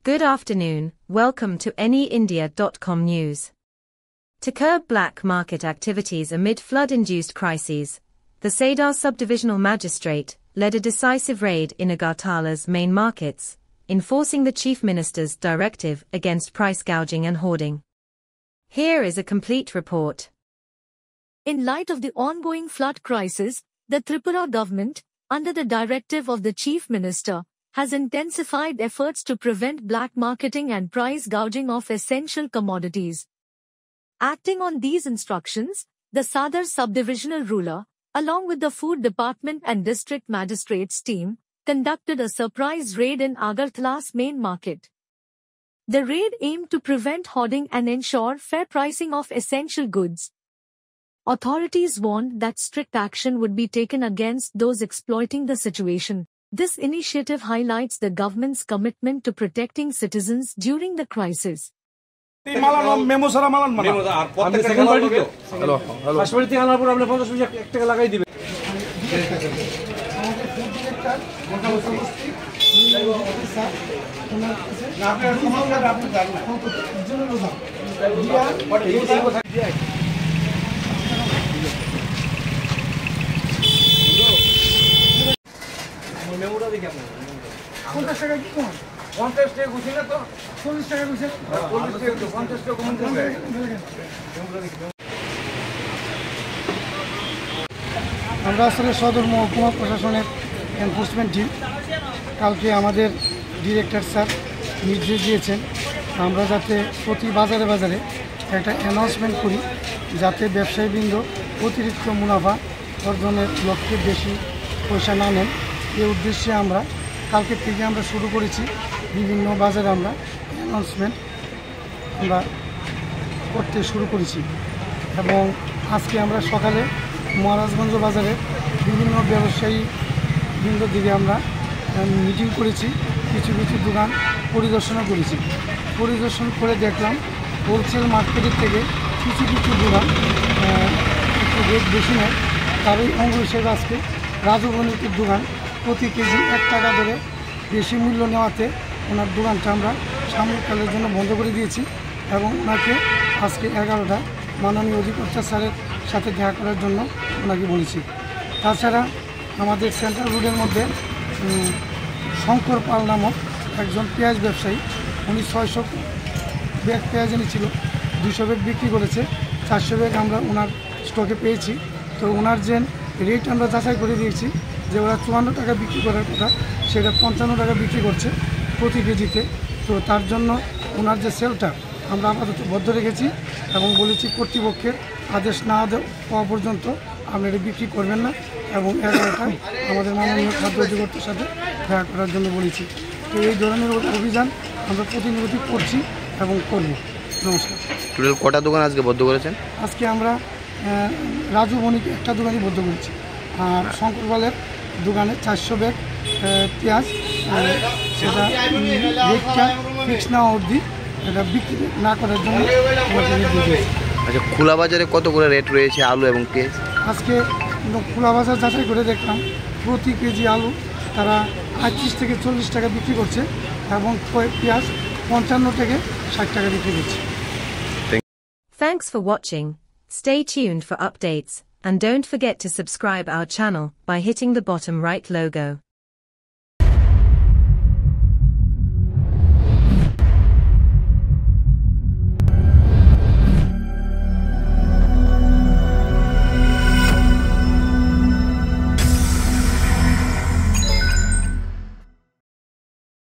Good afternoon, welcome to AnyIndia.com news. To curb black market activities amid flood-induced crises, the Sadar Subdivisional Magistrate led a decisive raid in Agartala's main markets, enforcing the Chief Minister's directive against price gouging and hoarding. Here is a complete report. In light of the ongoing flood crisis, the Tripura government, under the directive of the Chief Minister, has intensified efforts to prevent black marketing and price gouging of essential commodities. Acting on these instructions, the Sadar Subdivisional Ruler, along with the Food Department and District Magistrates team, conducted a surprise raid in Agartala's main market. The raid aimed to prevent hoarding and ensure fair pricing of essential goods. Authorities warned that strict action would be taken against those exploiting the situation. This initiative highlights the government's commitment to protecting citizens during the crisis. আমরা আসলে সদর মহকুমা প্রশাসনের enforcement team কালকে আমাদের director sir নির্দেশ দিয়েছেন আমরা যাতে প্রতি বাজারে বাজারে একটা অ্যানাউন্সমেন্ট করি যাতে ব্যবসায়ীবৃন্দ অতিরিক্ত মুনাফা অর্জনের লক্ষ্যে বেশি পয়সা না নেন এই উদ্দেশ্যে আমরা কালকে থেকে আমরা শুরু করেছি বিভিন্ন বাজারে আমরা অ্যানাউন্সমেন্ট আমরা করতে শুরু করেছি এবং আজকে আমরা সকালে মহারাজগঞ্জ বাজারে বিভিন্ন ব্যবসায়ী বৃন্দ দিকে আমরা মিটিং করেছি কিছু কিছু দোকান পরিদর্শনও করেছি পরিদর্শন করে দেখলাম হোলসেল মার্কেটের থেকে কিছু কিছু দোকান একটু রেট বেশি নেয় তারই অঙ্গ হিসেবে আজকে রাজু বণিকের দোকান প্রতি কেজি 1 টাকা ধরে বেশি মূল্য নেওয়াতে ওনার দোকানটা আমরা সাময়িককালের জন্য বন্ধ করে দিয়েছি এবং ওনাকে আজকে 11টায় মাননীয় অধিকর্তা স্যারের সাথে দেখা করার জন্য ওনাকে বলেছি তাছাড়া আমাদের সেন্ট্রাল রোডের মধ্যে শঙ্কর পাল নামক একজন পেঁয়াজ ব্যবসায়ী উনি 600 ব্যাগ পেঁয়াজ এনেছিল 200 ব্যাগ বিক্রি করেছে 400 ব্যাগ আমরা ওনার স্টকে পেয়েছি তো ওনার যে রেট আমরা যাচাই করে দিয়েছি যে ওরা 54 টাকা বিক্রি করার কথা সেটা 55 টাকা বিক্রি করছে প্রতি কেজিতে তো তার জন্য ওনার যে সেলটা আমরা আপাতত বদ্ধ রেখেছি এবং বলেছি কর্তৃপক্ষের আদেশ না পাওয়া পর্যন্ত আপনারা বিক্রি করবেন না এবং 11টায় আমাদের মাননীয় খাদ্য অধিকর্তার সাথে দেখা করার জন্য বলেছি তো এই ধরনের অভিযান আমরা প্রতিনিয়ত করছি এবং করব নমস্কার টোটাল কটা দোকান আজকে বদ্ধ করেছেন আজকে আমরা রাজু বণিক একটা দোকানই বদ্ধ করেছি আর শঙ্করপালের দোকানে 400 ব্যাগ পেঁয়াজ সেটা রেটটা ফিক্স না অবধি এটা বিক্রি না করার জন্য আচ্ছা খোলা বাজারে কত করে রেট রয়েছে আলু এবং পেঁয়াজ আজকে খোলা বাজার যাচাই করে দেখলাম প্রতি কেজি আলু তারা 35 থেকে 40 টাকা বিক্রি করছে এবং পেঁয়াজ 55 থেকে 60 টাকা বিক্রি করছে Thanks for watching. Stay tuned for updates and don't forget to subscribe our channel by hitting the bottom right logo.